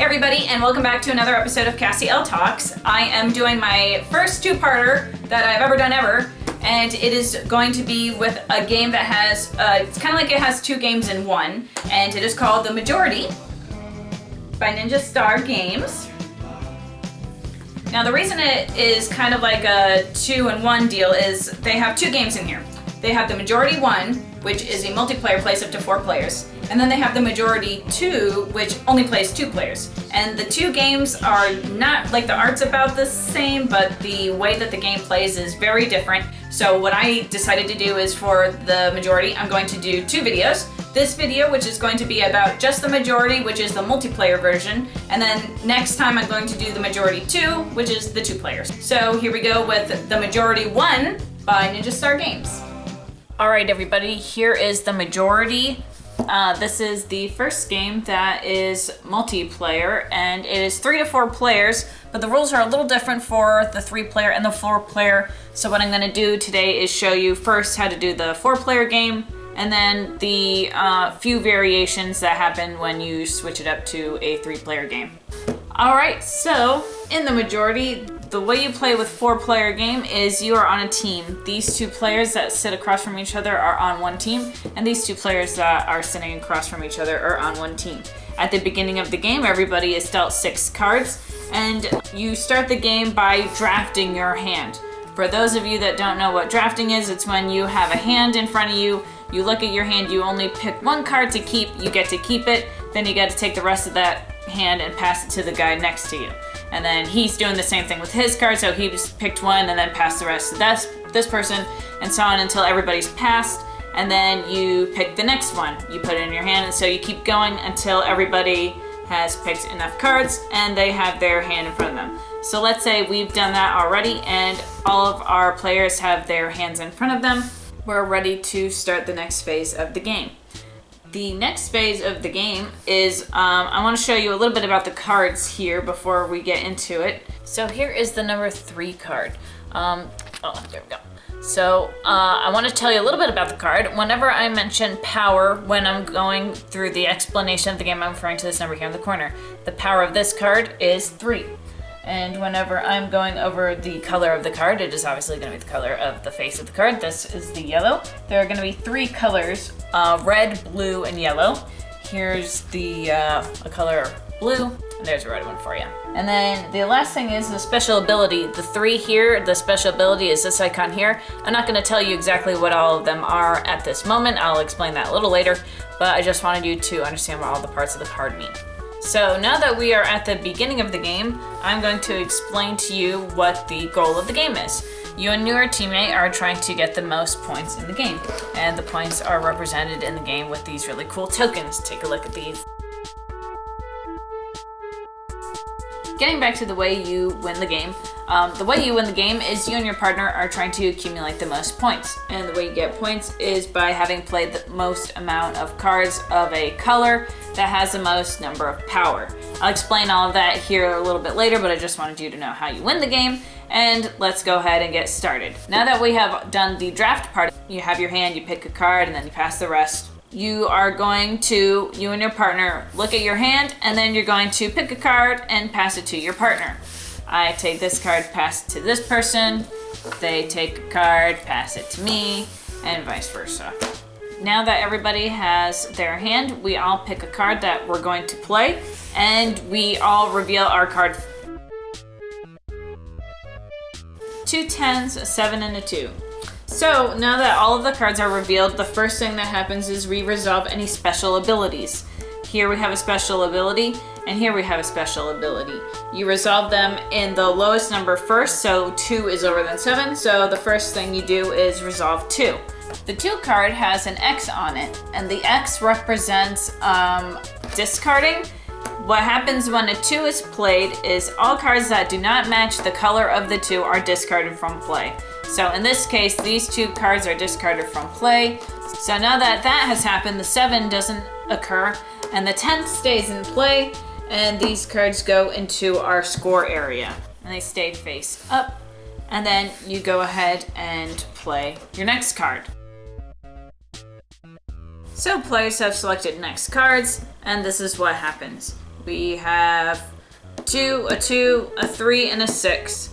everybody, and welcome back to another episode of Cassie Elle Talks. I am doing my first two-parter that I've ever done and it is going to be with a game that has, it's kind of like it has two games in one, and it is called The Majority by Ninja Star Games. Now the reason it is kind of like a 2-in-1 deal is they have two games in here. They have The Majority 1, which is a multiplayer, plays up to 4 players. And then they have The Majority 2, which only plays 2 players. And the two games are not, like, the art's about the same, but the way that the game plays is very different. So what I decided to do is for The Majority, I'm going to do 2 videos. This video, which is going to be about just The Majority, which is the multiplayer version. And then next time I'm going to do The Majority 2, which is the 2 players. So here we go with The Majority 1 by Ninja Star Games. Alright everybody, here is The Majority. This is the first game that is multiplayer, and it is 3 to 4 players, but the rules are a little different for the 3-player and the 4-player. So what I'm going to do today is show you first how to do the 4-player game, and then the few variations that happen when you switch it up to a 3-player game. Alright, so in The Majority, the way you play with 4-player game is you are on a team. These 2 players that sit across from each other are on one team, and these 2 players that are sitting across from each other are on one team. At the beginning of the game, everybody is dealt 6 cards, and you start the game by drafting your hand. For those of you that don't know what drafting is, it's when you have a hand in front of you, you look at your hand, you only pick 1 card to keep, you get to keep it, then you get to take the rest of that hand and pass it to the guy next to you. And then he's doing the same thing with his card, so he just picked 1 and then passed the rest to this person, and so on until everybody's passed, and then you pick the next one. You put it in your hand, and so you keep going until everybody has picked enough cards and they have their hand in front of them. So let's say we've done that already and all of our players have their hands in front of them. We're ready to start the next phase of the game. The next phase of the game is, I want to show you a little bit about the cards here before we get into it. So here is the number 3 card. There we go. So I want to tell you a little bit about the card. Whenever I mention power, when I'm going through the explanation of the game, I'm referring to this number here in the corner. The power of this card is 3. And whenever I'm going over the color of the card, it is obviously going to be the color of the face of the card. This is the yellow. There are going to be 3 colors, red, blue, and yellow. Here's the color blue, and there's a red one for you. And then the last thing is the special ability. The 3 here, the special ability is this icon here. I'm not going to tell you exactly what all of them are at this moment. I'll explain that a little later, but I just wanted you to understand what all the parts of the card mean. So now that we are at the beginning of the game, I'm going to explain to you what the goal of the game is. You and your teammate are trying to get the most points in the game, and the points are represented in the game with these really cool tokens. Take a look at these. Getting back to the way you win the game, the way you win the game is you and your partner are trying to accumulate the most points. And the way you get points is by having played the most amount of cards of a color that has the most number of power. I'll explain all of that here a little bit later, but I just wanted you to know how you win the game. And let's go ahead and get started. Now that we have done the draft part, you have your hand, you pick a card, and then you pass the rest. You are going to, you and your partner, look at your hand, and then you're going to pick a card and pass it to your partner. I take this card, pass it to this person. They take a card, pass it to me, and vice versa. Now that everybody has their hand, we all pick a card that we're going to play, and we all reveal our card. 2 10s, a 7, and a 2. So now that all of the cards are revealed, the first thing that happens is we resolve any special abilities. Here we have a special ability, and here we have a special ability. You resolve them in the lowest number first, so 2 is lower than 7, so the first thing you do is resolve 2. The 2 card has an X on it, and the X represents discarding. What happens when a 2 is played is all cards that do not match the color of the 2 are discarded from play. So in this case, these 2 cards are discarded from play. So now that that has happened, the 7 doesn't occur, and the 10 stays in play, and these cards go into our score area, and they stay face up. And then you go ahead and play your next card. So players have selected next cards, and this is what happens. We have 2, a 2, a 3, and a 6.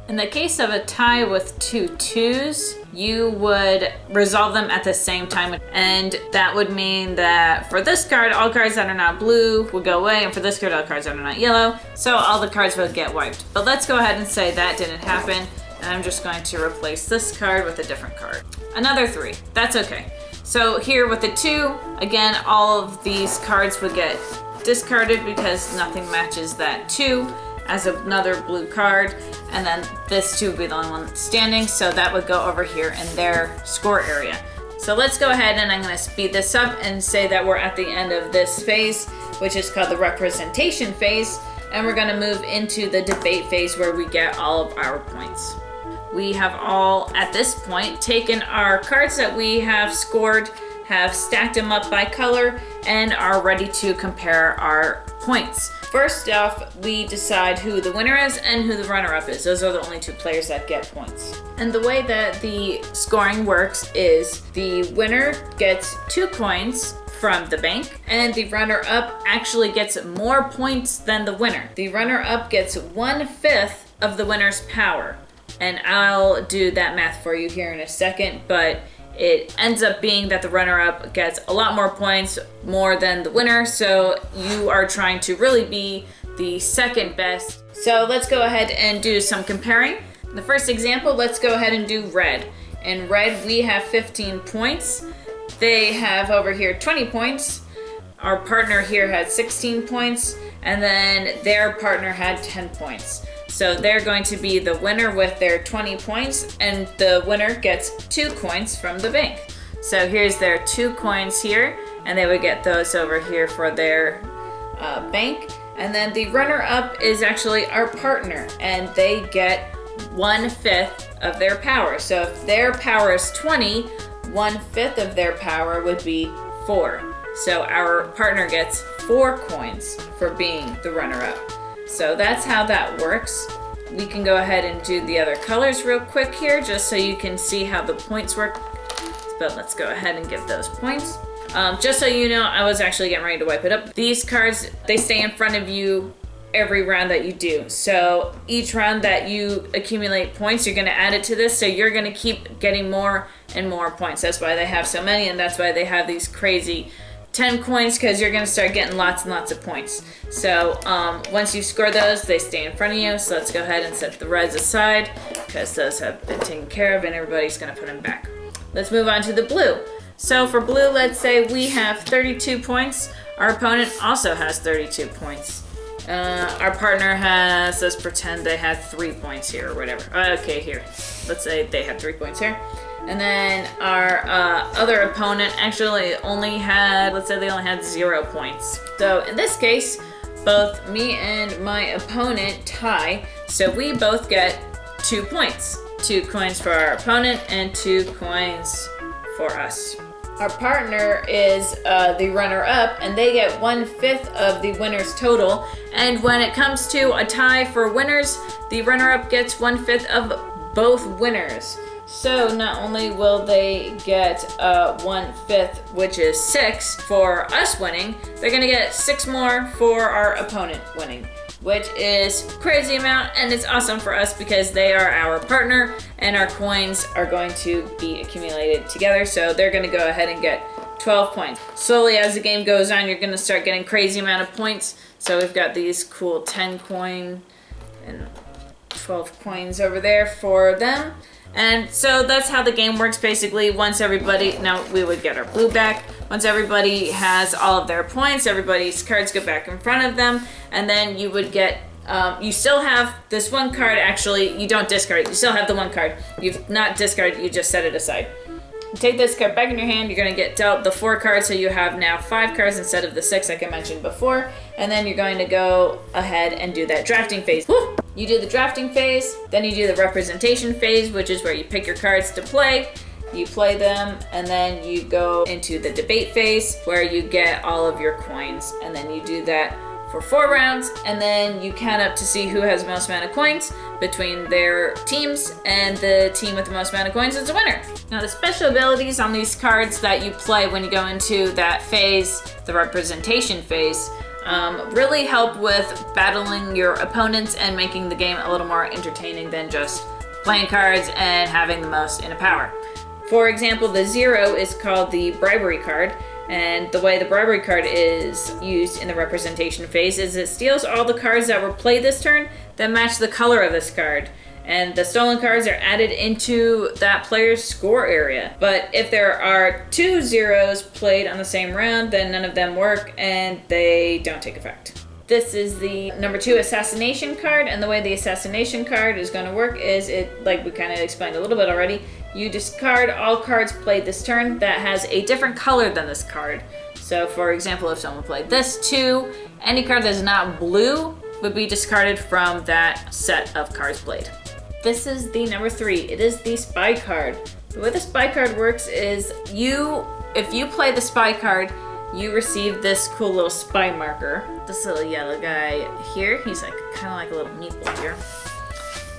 In the case of a tie with 2 2s, you would resolve them at the same time. And that would mean that for this card, all cards that are not blue would go away. And for this card, all cards that are not yellow. So all the cards would get wiped. But let's go ahead and say that didn't happen. And I'm just going to replace this card with a different card. Another 3. That's okay. So here with the 2, again, all of these cards would get discarded because nothing matches that 2 as another blue card. And then this 2 would be the only one standing. So that would go over here in their score area. So let's go ahead and I'm going to speed this up and say that we're at the end of this phase, which is called the representation phase. And we're going to move into the debate phase where we get all of our points. We have all, at this point, taken our cards that we have scored, have stacked them up by color, and are ready to compare our points. First off, we decide who the winner is and who the runner-up is. Those are the only 2 players that get points. And the way that the scoring works is the winner gets 2 coins from the bank, and the runner-up actually gets more points than the winner. The runner-up gets 1/5 of the winner's power. And I'll do that math for you here in a second, but it ends up being that the runner-up gets a lot more points, more than the winner, so you are trying to really be the second best. So let's go ahead and do some comparing. The first example, let's go ahead and do red. In red, we have 15 points. They have over here 20 points. Our partner here had 16 points, and then their partner had 10 points. So they're going to be the winner with their 20 points, and the winner gets 2 coins from the bank. So here's their 2 coins here, and they would get those over here for their bank. And then the runner-up is actually our partner, and they get 1/5 of their power. So if their power is 20, 1/5 of their power would be 4. So our partner gets 4 coins for being the runner-up. So that's how that works. We can go ahead and do the other colors real quick here, just so you can see how the points work. But let's go ahead and give those points. Just so you know, I was actually getting ready to wipe it up. These cards, they stay in front of you every round that you do. So each round that you accumulate points, you're gonna add it to this. So you're gonna keep getting more and more points. That's why they have so many, and that's why they have these crazy 10 coins, because you're going to start getting lots and lots of points. So once you score those, they stay in front of you. So let's go ahead and set the reds aside, because those have been taken care of and everybody's going to put them back. Let's move on to the blue. So for blue, let's say we have 32 points. Our opponent also has 32 points. Our partner has, let's pretend they had 3 points here or whatever. Okay, here. Let's say they had 3 points here. And then our other opponent actually only had, let's say they only had 0 points. So in this case, both me and my opponent tie. So we both get 2 points. 2 coins for our opponent and 2 coins for us. Our partner is the runner-up, and they get 1/5 of the winner's total. And when it comes to a tie for winners, the runner-up gets 1/5 of both winners. So not only will they get 1/5, which is 6 for us winning, they're gonna get 6 more for our opponent winning, which is a crazy amount, and it's awesome for us because they are our partner and our coins are going to be accumulated together. So they're gonna go ahead and get 12 points. Slowly as the game goes on, you're gonna start getting crazy amount of points. So we've got these cool 10 coin and 12 coins over there for them. And so that's how the game works basically. Once everybody, now we would get our blue back. Once everybody has all of their points, everybody's cards go back in front of them, and then you would get, you still have this one card, actually, you don't discard it. You still have the one card. You've not discarded, you just set it aside. You take this card back in your hand, you're gonna get dealt the 4 cards, so you have now 5 cards instead of the 6 like I mentioned before, and then you're going to go ahead and do that drafting phase. Woo! You do the drafting phase, then you do the representation phase, which is where you pick your cards to play, you play them, and then you go into the debate phase where you get all of your coins, and then you do that for 4 rounds, and then you count up to see who has the most amount of coins between their teams, and the team with the most amount of coins is the winner. Now the special abilities on these cards that you play when you go into that phase, the representation phase, really help with battling your opponents and making the game a little more entertaining than just playing cards and having the most in a power. For example, the 0 is called the bribery card, and the way the bribery card is used in the representation phase is it steals all the cards that were played this turn that match the color of this card. And the stolen cards are added into that player's score area. But if there are 2 zeros played on the same round, then none of them work and they don't take effect. This is the number 2 assassination card, and the way the assassination card is going to work is it, like we kind of explained a little bit already, you discard all cards played this turn that has a different color than this card. So for example, if someone played this 2, any card that is not blue would be discarded from that set of cards played. This is the number 3. It is the spy card. The way the spy card works is if you play the spy card, you receive this cool little spy marker. This little yellow guy here, he's like kind of like a little meatball here.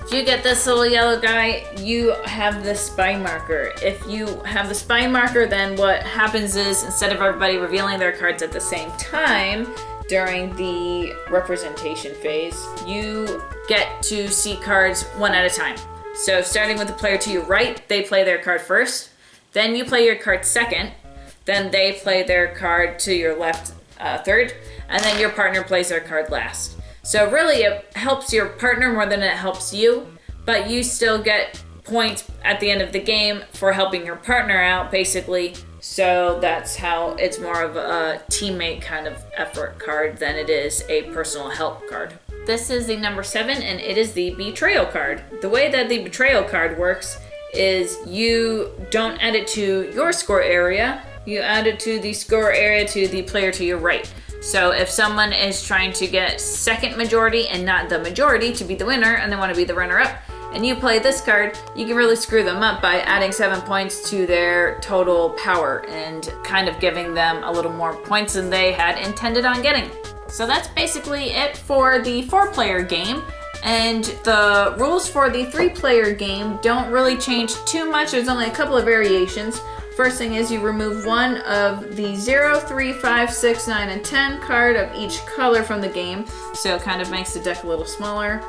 If you get this little yellow guy, you have the spy marker. If you have the spy marker, then what happens is instead of everybody revealing their cards at the same time during the representation phase, you get to see cards one at a time. So starting with the player to your right, they play their card first, then you play your card second, then they play their card to your left third, and then your partner plays their card last. So really it helps your partner more than it helps you, but you still get points at the end of the game for helping your partner out, basically. So that's how it's more of a teammate kind of effort card than it is a personal help card. This is the number 7, and it is the betrayal card. The way that the betrayal card works is you don't add it to your score area, you add it to the score area to the player to your right. So if someone is trying to get second majority and not the majority to be the winner, and they want to be the runner-up, and you play this card, you can really screw them up by adding 7 points to their total power and kind of giving them a little more points than they had intended on getting. So that's basically it for the 4-player game. And the rules for the 3-player game don't really change too much. There's only a couple of variations. First thing is you remove one of the 0, 3, 5, 6, 9, and 10 card of each color from the game. So it kind of makes the deck a little smaller.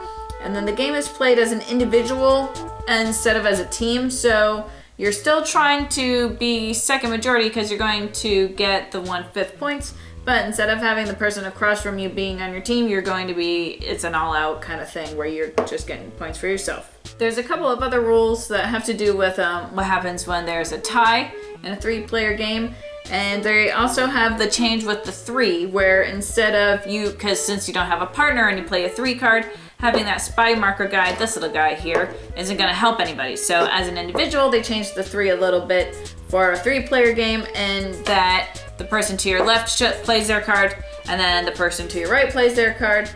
And then the game is played as an individual instead of as a team. So you're still trying to be second majority because you're going to get the 1/5 points. But instead of having the person across from you being on your team, you're going to be, it's an all-out kind of thing where you're just getting points for yourself. There's a couple of other rules that have to do with what happens when there's a tie in a 3-player game. And they also have the change with the 3, where instead of you, because since you don't have a partner and you play a 3 card, having that spy marker guy, this little guy here, isn't going to help anybody. So as an individual, they changed the 3 a little bit for a 3-player game, and that the person to your left plays their card, and then the person to your right plays their card,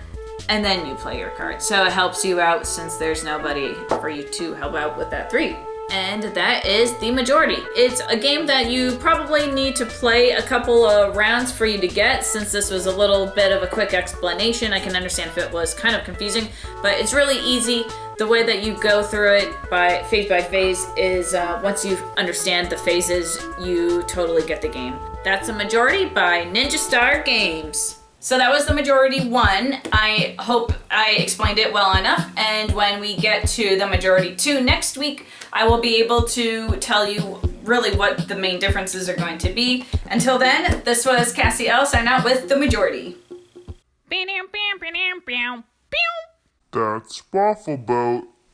and then you play your card. So it helps you out since there's nobody for you to help out with that 3. And that is the majority. It's a game that you probably need to play a couple of rounds for you to get. Since this was a little bit of a quick explanation, I can understand if it was kind of confusing, but it's really easy. The way that you go through it by phase is once you understand the phases, you totally get the game. That's a majority by Ninja Star Games. So that was the majority 1. I hope I explained it well enough. And when we get to the majority 2 next week, I will be able to tell you really what the main differences are going to be. Until then, this was Cassie Elle signing out with the majority. That's Waffle Boat.